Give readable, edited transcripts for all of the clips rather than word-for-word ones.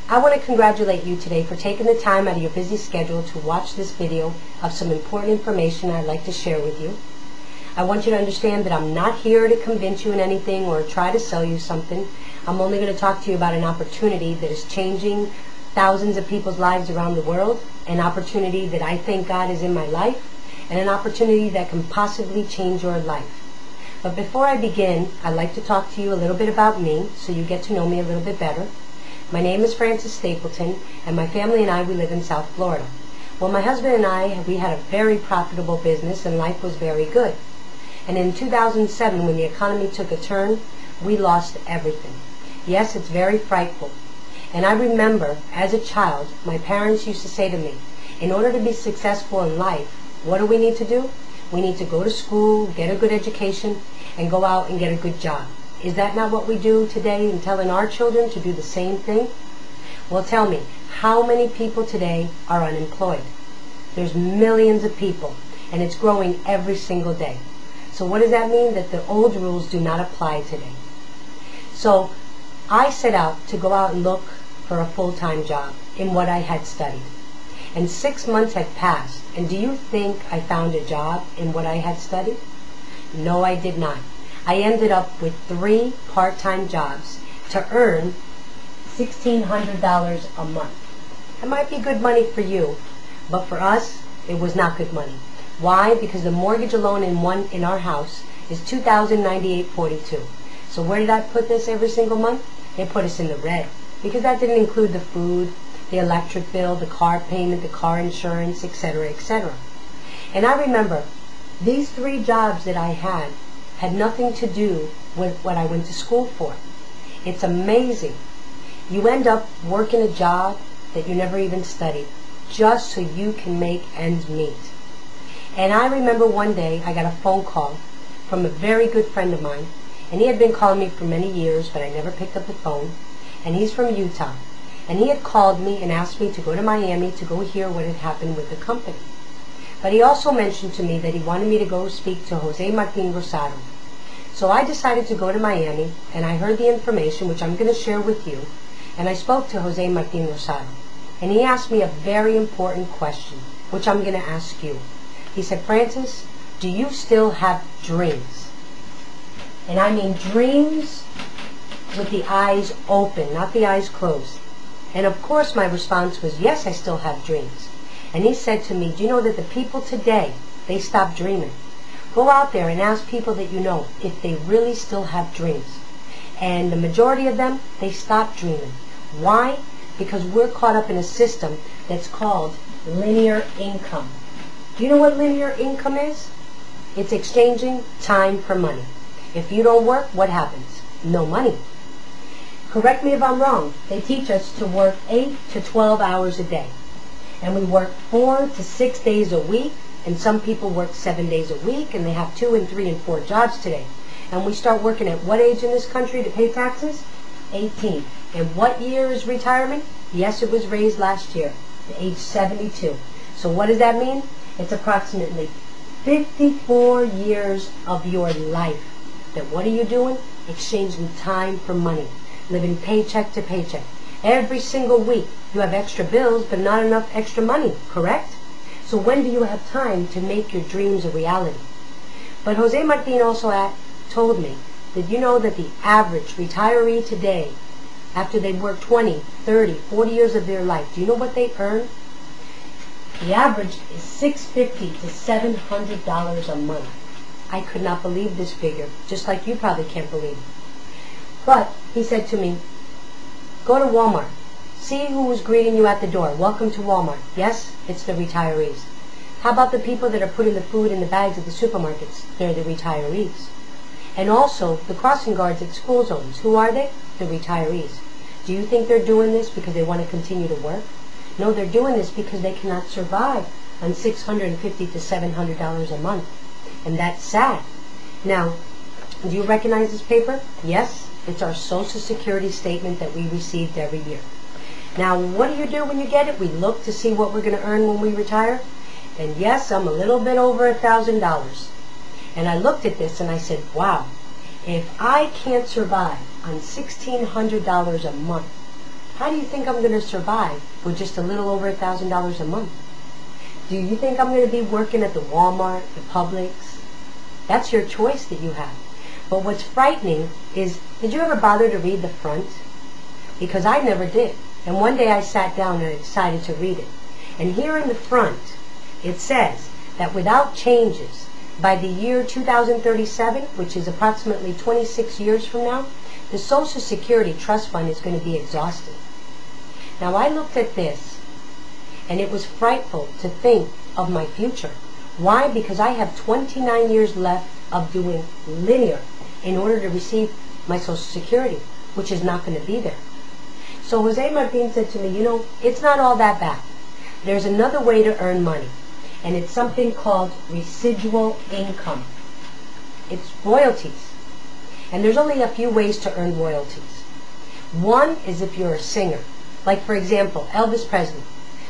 I want to congratulate you today for taking the time out of your busy schedule to watch this video of some important information I'd like to share with you. I want you to understand that I'm not here to convince you in anything or try to sell you something. I'm only going to talk to you about an opportunity that is changing thousands of people's lives around the world, an opportunity that I thank God is in my life, and an opportunity that can possibly change your life. But before I begin, I'd like to talk to you a little bit about me so you get to know me a little bit better. My name is Francis Stapleton, and my family and I, we live in South Florida. Well, my husband and I, we had a very profitable business and life was very good. And in 2007, when the economy took a turn, we lost everything. Yes, it's very frightful. And I remember, as a child, my parents used to say to me, in order to be successful in life, what do we need to do? We need to go to school, get a good education, and go out and get a good job. Is that not what we do today in telling our children to do the same thing? Well, tell me, how many people today are unemployed? There's millions of people, and it's growing every single day. So what does that mean? That the old rules do not apply today. So I set out to go out and look for a full-time job in what I had studied. And 6 months had passed, and do you think I found a job in what I had studied? No, I did not. I ended up with 3 part-time jobs to earn $1,600 a month. It might be good money for you, but for us, it was not good money. Why? Because the mortgage alone in our house is $2,098.42. So where did I put this every single month? It put us in the red, because that didn't include the food, the electric bill, the car payment, the car insurance, etc., etc. And I remember these 3 jobs that I had nothing to do with what I went to school for. It's amazing. You end up working a job that you never even studied, just so you can make ends meet. And I remember one day I got a phone call from a very good friend of mine, and he had been calling me for many years, but I never picked up the phone, and he's from Utah. And he had called me and asked me to go to Miami to go hear what had happened with the company. But he also mentioned to me that he wanted me to go speak to Jose Martin Rosado. So I decided to go to Miami, and I heard the information, which I'm going to share with you, and I spoke to Jose Martin Rosado. And he asked me a very important question, which I'm going to ask you. He said, Francis, do you still have dreams? And I mean dreams with the eyes open, not the eyes closed. And of course my response was, yes, I still have dreams. And he said to me, do you know that the people today, they stop dreaming? Go out there and ask people that you know if they really still have dreams. And the majority of them, they stop dreaming. Why? Because we're caught up in a system that's called linear income. Do you know what linear income is? It's exchanging time for money. If you don't work, what happens? No money. Correct me if I'm wrong. They teach us to work 8 to 12 hours a day. And we work 4 to 6 days a week, and some people work 7 days a week, and they have 2 and 3 and 4 jobs today. And we start working at what age in this country to pay taxes? 18. And what year is retirement? Yes, it was raised last year, to age 72. So what does that mean? It's approximately 54 years of your life. That what are you doing? Exchanging time for money. Living paycheck to paycheck. Every single week you have extra bills but not enough extra money, correct? So when do you have time to make your dreams a reality? But Jose Martin also told me that you know that the average retiree today, after they work 20, 30, 40 years of their life, do you know what they earn? The average is $650 to $700 a month. I could not believe this figure, just like you probably can't believe it. But he said to me, go to Walmart. See who is greeting you at the door. Welcome to Walmart. Yes, it's the retirees. How about the people that are putting the food in the bags at the supermarkets? They're the retirees. And also the crossing guards at school zones. Who are they? The retirees. Do you think they're doing this because they want to continue to work? No, they're doing this because they cannot survive on $650 to $700 a month. And that's sad. Now, do you recognize this paper? Yes. It's our Social Security statement that we received every year. Now, what do you do when you get it? We look to see what we're going to earn when we retire. And yes, I'm a little bit over $1,000. And I looked at this and I said, wow, if I can't survive on $1,600 a month, How do you think I'm going to survive with just a little over $1,000 a month? Do you think I'm going to be working at the Walmart, the Publix? That's your choice that you have. But what's frightening is, did you ever bother to read the front? Because I never did. And one day I sat down and I decided to read it. And here in the front, it says that without changes, by the year 2037, which is approximately 26 years from now, the Social Security Trust Fund is going to be exhausted. Now I looked at this, and it was frightful to think of my future. Why? Because I have 29 years left of doing linear in order to receive my Social Security, which is not going to be there. So Jose Martin said to me, you know, it's not all that bad. There's another way to earn money, and it's something called residual income. It's royalties. And there's only a few ways to earn royalties. One is if you're a singer. Like, for example, Elvis Presley.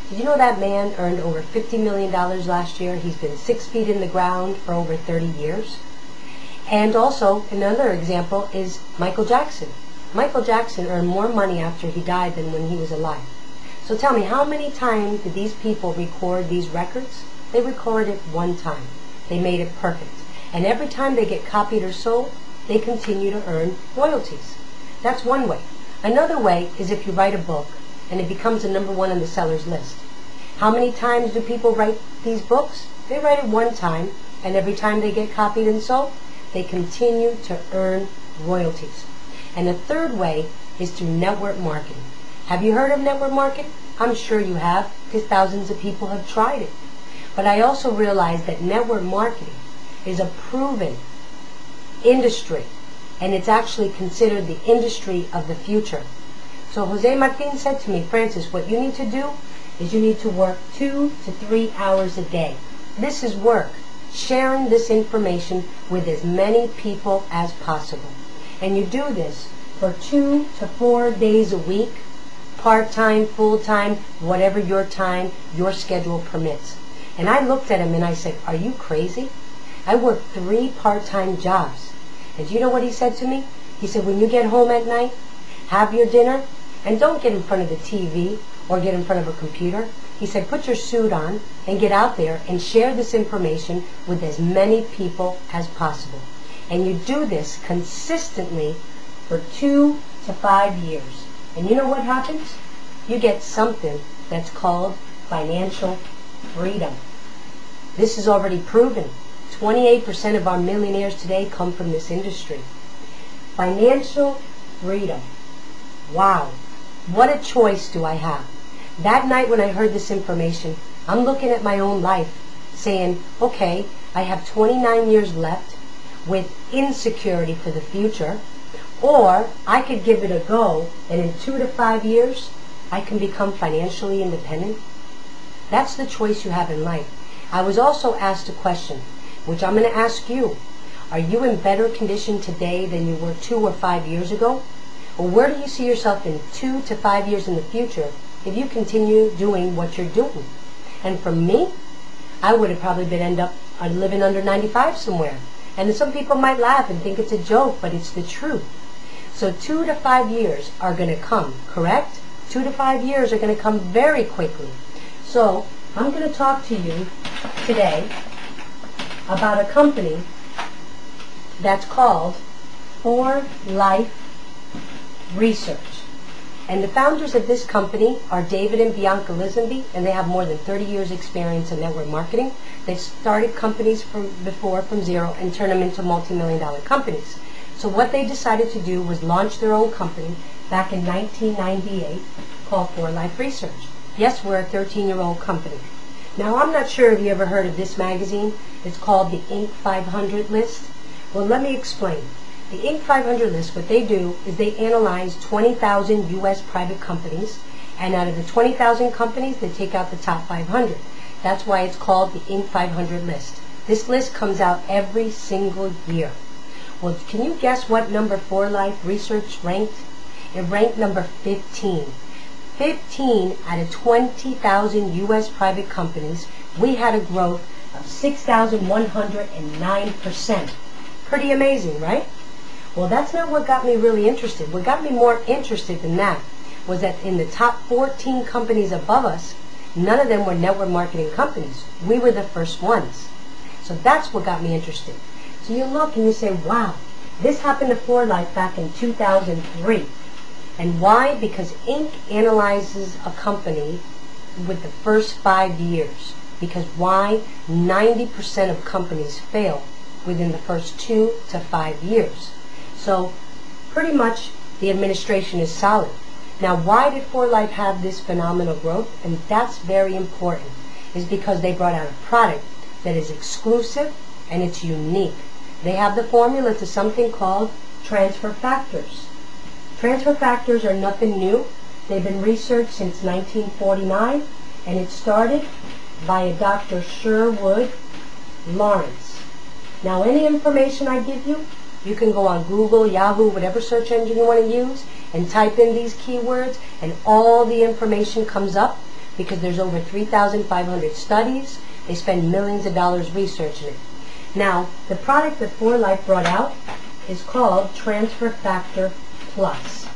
Did you know that man earned over $50 million last year? He's been 6 feet in the ground for over 30 years. And also, another example is Michael Jackson. Michael Jackson earned more money after he died than when he was alive. So tell me, how many times did these people record these records? They recorded it one time. They made it perfect. And every time they get copied or sold, they continue to earn royalties. That's one way. Another way is if you write a book and it becomes a #1 on the seller's list. How many times do people write these books? They write it one time, and every time they get copied and sold, they continue to earn royalties. And the third way is through network marketing. Have you heard of network marketing? I'm sure you have, because thousands of people have tried it. But I also realized that network marketing is a proven industry, and it's actually considered the industry of the future. So Jose Martin said to me, Francis, what you need to do is you need to work 2 to 3 hours a day. This is work, sharing this information with as many people as possible. And you do this for 2 to 4 days a week, part-time, full-time, whatever your time, your schedule permits. And I looked at him and I said, are you crazy? I work 3 part-time jobs. And do you know what he said to me? He said, when you get home at night, have your dinner, and don't get in front of the TV or get in front of a computer. He said, put your suit on and get out there and share this information with as many people as possible. And you do this consistently for 2 to 5 years. And you know what happens? You get something that's called financial freedom. This is already proven. 28% of our millionaires today come from this industry. Financial freedom. Wow. What a choice do I have. That night when I heard this information, I'm looking at my own life saying, okay, I have 29 years left with insecurity for the future, or I could give it a go, and in 2 to 5 years, I can become financially independent. That's the choice you have in life. I was also asked a question, which I'm going to ask you. Are you in better condition today than you were 2 or 5 years ago? Or where do you see yourself in 2 to 5 years in the future if you continue doing what you're doing? And for me, I would have probably end up living under 95 somewhere. And some people might laugh and think it's a joke, but it's the truth. So 2 to 5 years are going to come, correct? 2 to 5 years are going to come very quickly. So I'm going to talk to you today about a company that's called For Life Research. And the founders of this company are David and Bianca Lisenby, and they have more than 30 years experience in network marketing. They started companies from zero and turned them into multi-million-dollar companies. So what they decided to do was launch their own company back in 1998 called For Life Research. Yes, we're a 13-year-old company. Now, I'm not sure if you ever heard of this magazine. It's called the Inc. 500 list. Well, let me explain. The Inc. 500 list, what they do is they analyze 20,000 U.S. private companies, and out of the 20,000 companies, they take out the top 500. That's why it's called the Inc. 500 list. This list comes out every single year. Well, can you guess what number For Life Research ranked? It ranked number 15. 15 out of 20,000 U.S. private companies, we had a growth of 6,109%. Pretty amazing, right? Well, that's not what got me really interested. What got me more interested than that was that in the top 14 companies above us, none of them were network marketing companies. We were the first ones. So that's what got me interested. So you look and you say, wow, this happened to 4Life back in 2003. And why? Because Inc. analyzes a company with the first 5 years. Because why? 90% of companies fail within the first 2 to 5 years. So pretty much the administration is solid. Now, why did 4Life have this phenomenal growth? And that's very important, is because they brought out a product that is exclusive and it's unique. They have the formula to something called transfer factors. Transfer factors are nothing new. They've been researched since 1949, and it started by a Dr. Sherwood Lawrence. Now, any information I give you, you can go on Google, Yahoo, whatever search engine you want to use, and type in these keywords, and all the information comes up, because there's over 3,500 studies. They spend millions of dollars researching it. Now, the product that 4Life brought out is called Transfer Factor Plus.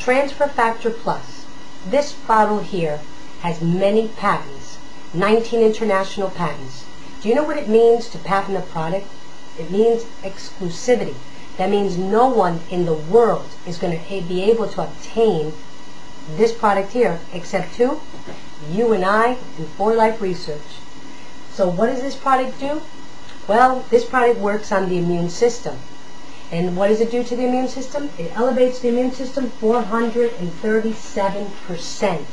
Transfer Factor Plus. This bottle here has many patents, 19 international patents. Do you know what it means to patent a product? It means exclusivity. That means no one in the world is going to be able to obtain this product here except who? You and I and 4Life Research. So what does this product do? Well, this product works on the immune system. And what does it do to the immune system? It elevates the immune system 437%.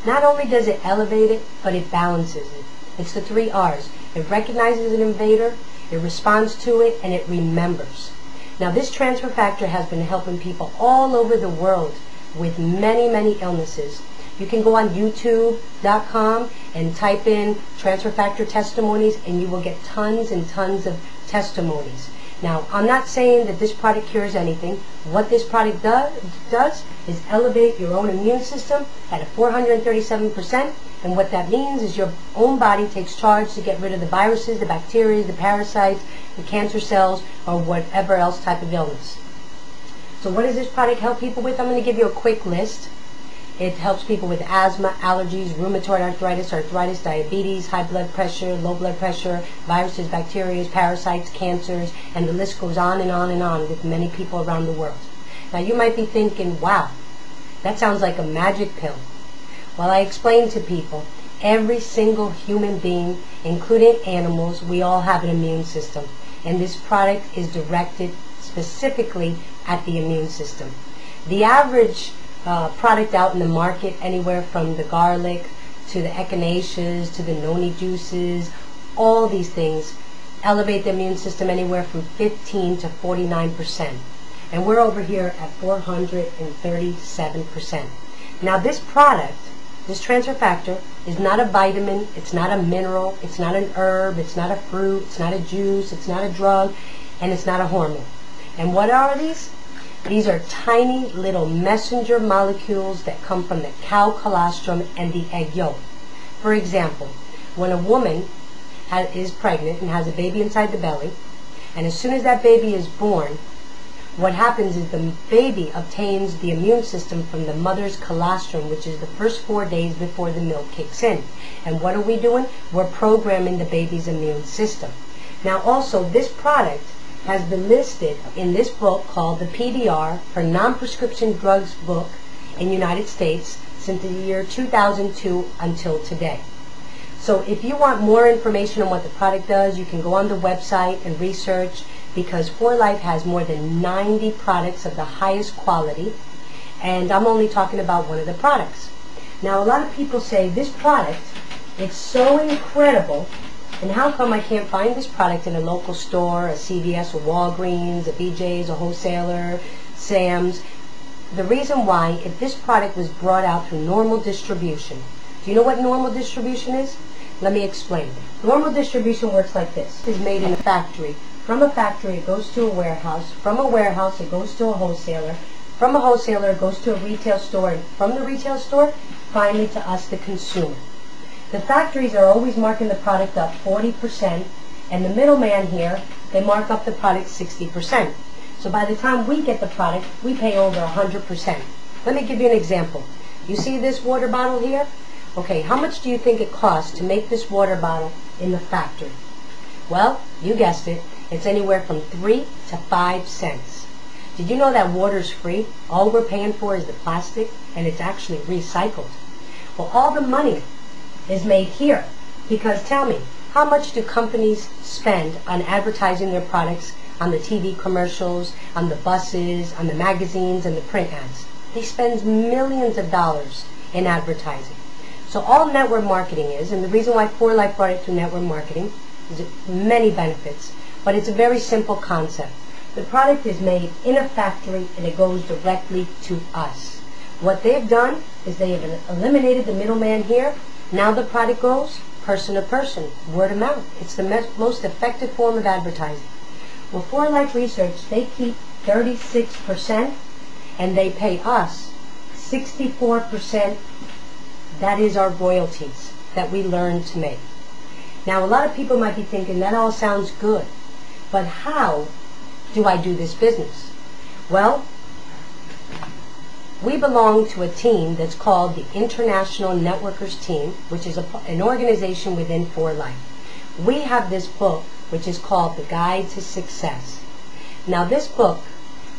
Not only does it elevate it, but it balances it. It's the 3 R's. It recognizes an invader, it responds to it, and it remembers. Now, this transfer factor has been helping people all over the world with many, many illnesses. You can go on YouTube.com and type in transfer factor testimonies, and you will get tons and tons of testimonies. Now, I'm not saying that this product cures anything. What this product does is elevate your own immune system at a 437%, and what that means is your own body takes charge to get rid of the viruses, the bacteria, the parasites, the cancer cells, or whatever else type of illness. So what does this product help people with? I'm going to give you a quick list. It helps people with asthma, allergies, rheumatoid arthritis, diabetes, high blood pressure, low blood pressure, viruses, bacteria, parasites, cancers, and the list goes on and on and on with many people around the world. Now, you might be thinking, wow, that sounds like a magic pill. Well, I explain to people, every single human being, including animals, we all have an immune system. And this product is directed specifically at the immune system. The average product out in the market, anywhere from the garlic to the echinaceas to the noni juices, all these things elevate the immune system anywhere from 15 to 49%. And we're over here at 437%. Now, this product, this transfer factor, is not a vitamin, it's not a mineral, it's not an herb, it's not a fruit, it's not a juice, it's not a drug, and it's not a hormone. And what are these? These are tiny little messenger molecules that come from the cow colostrum and the egg yolk. For example, when a woman is pregnant and has a baby inside the belly, and as soon as that baby is born, what happens is the baby obtains the immune system from the mother's colostrum, which is the first 4 days before the milk kicks in. And what are we doing? We're programming the baby's immune system. Now, also, this product has been listed in this book called the PDR for non-prescription drugs book in the United States since the year 2002 until today. So if you want more information on what the product does, you can go on the website and research, because 4Life has more than 90 products of the highest quality, and I'm only talking about one of the products. Now, a lot of people say, this product, it's so incredible, and how come I can't find this product in a local store, a CVS, a Walgreens, a BJ's, a wholesaler, Sam's? The reason why, if this product was brought out through normal distribution, do you know what normal distribution is? Let me explain. Normal distribution works like this. It's made in a factory. From a factory, it goes to a warehouse. From a warehouse, it goes to a wholesaler. From a wholesaler, it goes to a retail store. And from the retail store, finally to us, the consumer. The factories are always marking the product up 40%, and the middleman here, they mark up the product 60%. So by the time we get the product, we pay over 100%. Let me give you an example. You see this water bottle here? Okay, how much do you think it costs to make this water bottle in the factory? Well, you guessed it. It's anywhere from 3 to 5 cents. Did you know that water's free? All we're paying for is the plastic, and it's actually recycled. Well, all the money is made here. Because tell me, how much do companies spend on advertising their products on the TV commercials, on the buses, on the magazines, and the print ads? They spend millions of dollars in advertising. So all network marketing is, and the reason why 4Life brought it to network marketing is many benefits, but it's a very simple concept. The product is made in a factory and it goes directly to us. What they've done is they have eliminated the middleman here. Now the product goes person to person, word of mouth. It's the most effective form of advertising. Well, 4Life Research, they keep 36% and they pay us 64%. That is our royalties that we learn to make. Now, a lot of people might be thinking, that all sounds good, but how do I do this business? Well, we belong to a team that's called the International Networkers Team, which is an organization within 4Life. We have this book, which is called The Guide to Success. Now, this book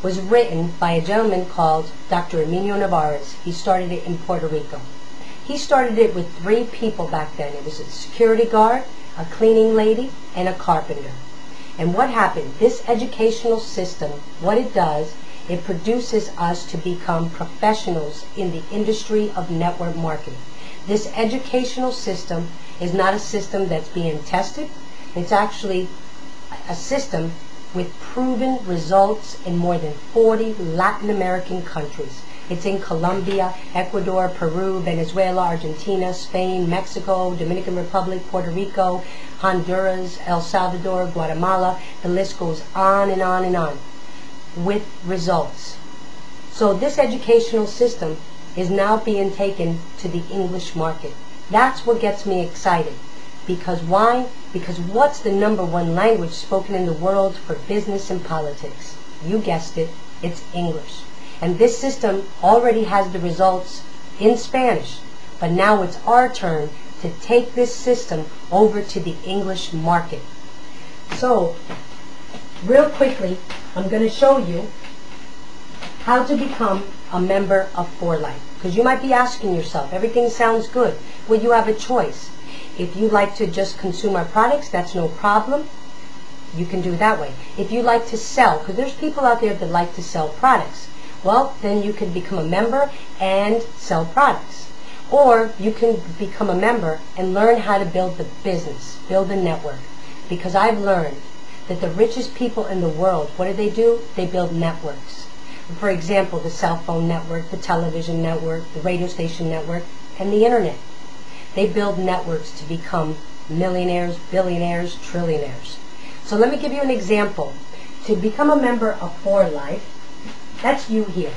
was written by a gentleman called Dr. Emilio Navarez. He started it in Puerto Rico. He started it with 3 people back then. It was a security guard, a cleaning lady, and a carpenter. And what happened? This educational system, what it does, it produces us to become professionals in the industry of network marketing. This educational system is not a system that's being tested. It's actually a system with proven results in more than 40 Latin American countries. It's in Colombia, Ecuador, Peru, Venezuela, Argentina, Spain, Mexico, Dominican Republic, Puerto Rico, Honduras, El Salvador, Guatemala. The list goes on and on and on with results. So this educational system is now being taken to the English market. That's what gets me excited. Because why? Because what's the #1 language spoken in the world for business and politics? You guessed it, it's English. And this system already has the results in Spanish, but now it's our turn to take this system over to the English market. So, real quickly, I'm going to show you how to become a member of 4Life. Because you might be asking yourself, everything sounds good. Well, you have a choice. If you like to just consume our products, that's no problem. You can do it that way. If you like to sell, because there's people out there that like to sell products, well, then you can become a member and sell products. Or you can become a member and learn how to build the business, build a network. Because I've learned that the richest people in the world, what do? They build networks. For example, the cell phone network, the television network, the radio station network, and the internet. They build networks to become millionaires, billionaires, trillionaires. So let me give you an example. To become a member of 4Life, that's you here.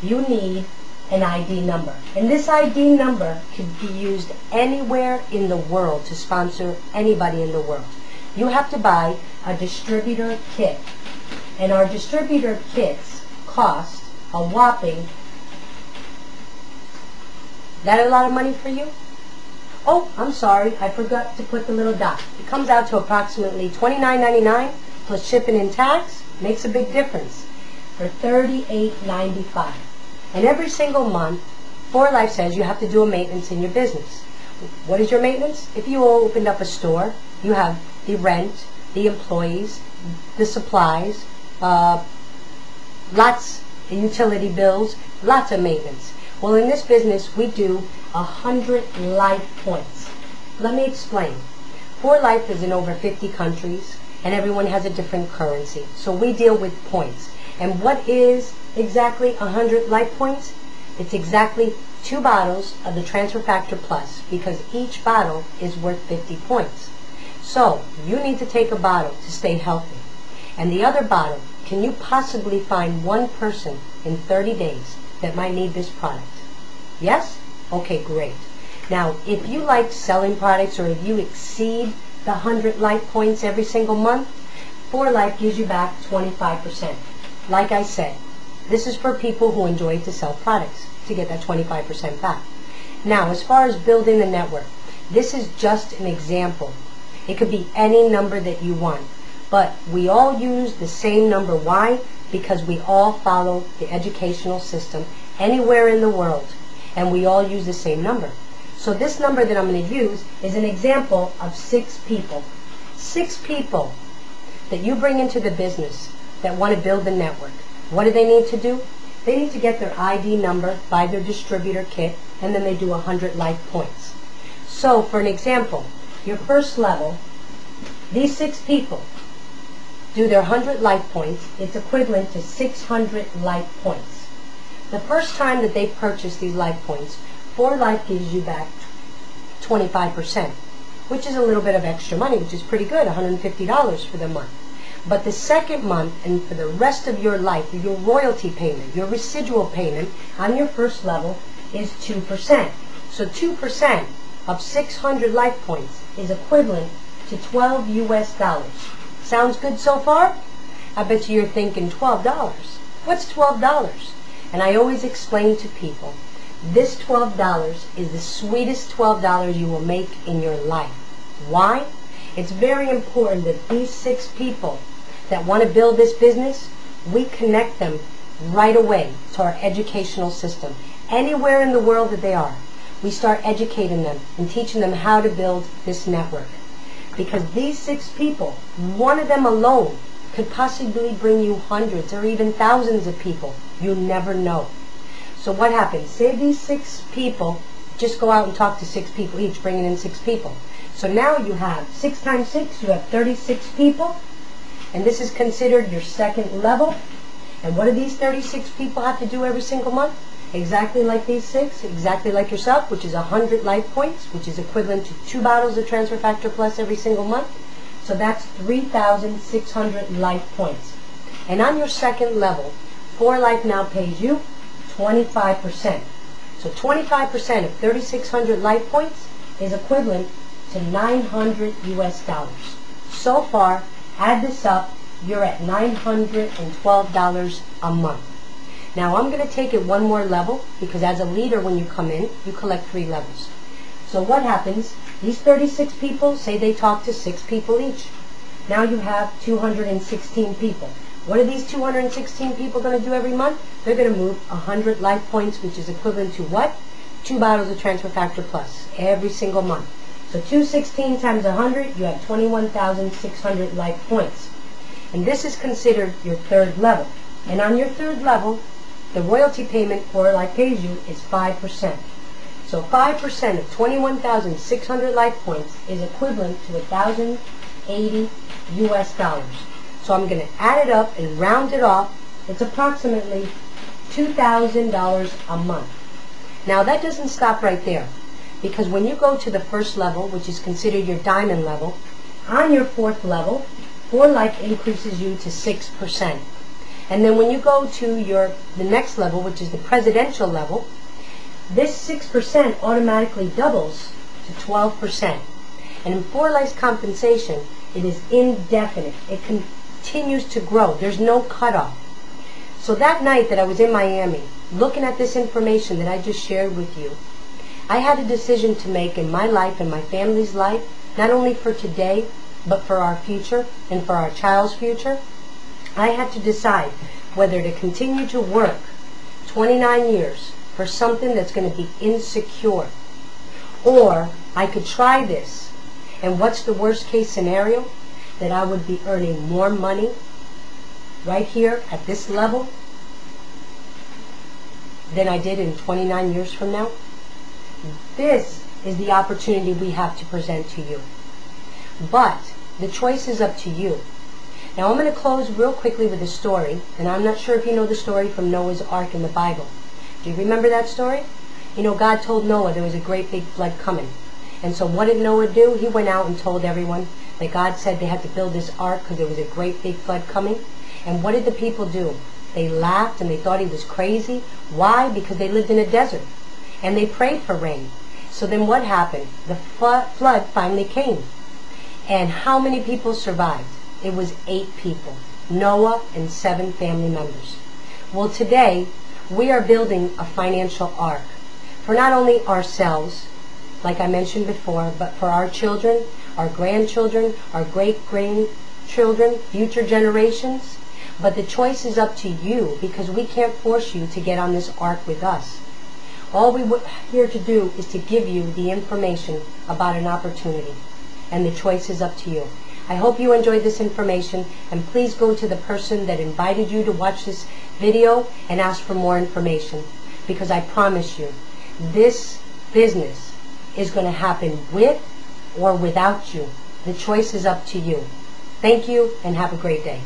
You need an ID number. And this ID number could be used anywhere in the world to sponsor anybody in the world. You have to buy a distributor kit. And our distributor kits cost a whopping... That a lot of money for you? Oh, I'm sorry, I forgot to put the little dot. It comes out to approximately $29.99 plus shipping and tax. Makes a big difference. For $38.95. And every single month, 4Life says you have to do a maintenance in your business. What is your maintenance? If you opened up a store, you have the rent, the employees, the supplies, lots of utility bills, lots of maintenance. Well, in this business, we do 100 life points. Let me explain. 4Life is in over 50 countries, and everyone has a different currency. So we deal with points. And what is exactly 100 life points? It's exactly 2 bottles of the Transfer Factor Plus, because each bottle is worth 50 points. So you need to take a bottle to stay healthy. And the other bottle, can you possibly find one person in 30 days that might need this product? Yes? Okay, great. Now, if you like selling products, or if you exceed the 100 life points every single month, 4Life gives you back 25%. Like I said, This is for people who enjoy to sell products to get that 25% back. Now, as far as building a network, this is just an example. It could be any number that you want, but we all use the same number. Why? Because we all follow the educational system anywhere in the world, and we all use the same number. So this number that I'm going to use is an example of 6 people. 6 people that you bring into the business that want to build a network. What do they need to do? They need to get their ID number, buy their distributor kit, and then they do 100 life points. So for an example, your first level, these 6 people do their 100 life points. It's equivalent to 600 life points. The first time that they purchase these life points, 4 life gives you back 25%, which is a little bit of extra money, which is pretty good, $150 for the month. But the second month and for the rest of your life, your royalty payment, your residual payment on your first level is 2%. So 2% of 600 life points is equivalent to $12 US. Sounds good so far? I bet you're thinking $12. What's $12? And I always explain to people, this $12 is the sweetest $12 you will make in your life. Why? It's very important that these 6 people that want to build this business, we connect them right away to our educational system. Anywhere in the world that they are, we start educating them and teaching them how to build this network. Because these 6 people, one of them alone could possibly bring you hundreds or even thousands of people. You never know. So what happens? Say these 6 people just go out and talk to 6 people each, bringing in 6 people. So now you have 6 times 6, you have 36 people. And this is considered your second level. And what do these 36 people have to do every single month? Exactly like these 6, exactly like yourself, which is 100 life points, which is equivalent to 2 bottles of Transfer Factor Plus every single month. So that's 3,600 life points. And on your second level, 4 Life now pays you 25%. So 25% of 3,600 life points is equivalent to $900 US. So far, add this up, you're at $912 a month. Now I'm going to take it one more level, because as a leader when you come in, you collect 3 levels. So what happens? These 36 people, say they talk to 6 people each. Now you have 216 people. What are these 216 people going to do every month? They're going to move 100 life points, which is equivalent to what? 2 bottles of Transfer Factor Plus every single month. So 216 times 100, you have 21,600 life points. And this is considered your third level. And on your third level, the royalty payment for Life pays you is 5%. So 5% of 21,600 life points is equivalent to $1,080 US. So I'm going to add it up and round it off. It's approximately $2,000 a month. Now that doesn't stop right there, because when you go to the first level, which is considered your diamond level, on your 4th level, 4 Life increases you to 6%. And then when you go to the next level, which is the presidential level, this 6% automatically doubles to 12%. And in 4 Life's compensation, it is indefinite. It continues to grow. There's no cutoff. So that night that I was in Miami, looking at this information that I just shared with you, I had a decision to make in my life and my family's life, not only for today, but for our future and for our child's future. I had to decide whether to continue to work 29 years for something that's going to be insecure, or I could try this, and what's the worst case scenario? That I would be earning more money right here at this level than I did in 29 years from now. This is the opportunity we have to present to you. But the choice is up to you. Now I'm going to close real quickly with a story, and I'm not sure if you know the story from Noah's Ark in the Bible. Do you remember that story? You know, God told Noah there was a great big flood coming. And so what did Noah do? He went out and told everyone that God said they had to build this ark because there was a great big flood coming. And what did the people do? They laughed and they thought he was crazy. Why? Because they lived in a desert. And they prayed for rain. So then what happened? The flood finally came. And how many people survived? It was 8 people. Noah and 7 family members. Well, today, we are building a financial ark for not only ourselves, like I mentioned before, but for our children, our grandchildren, our great-grandchildren, future generations. But the choice is up to you, because we can't force you to get on this ark with us. All we're here to do is to give you the information about an opportunity, and the choice is up to you. I hope you enjoyed this information, and please go to the person that invited you to watch this video and ask for more information, because I promise you, this business is going to happen with or without you. The choice is up to you. Thank you, and have a great day.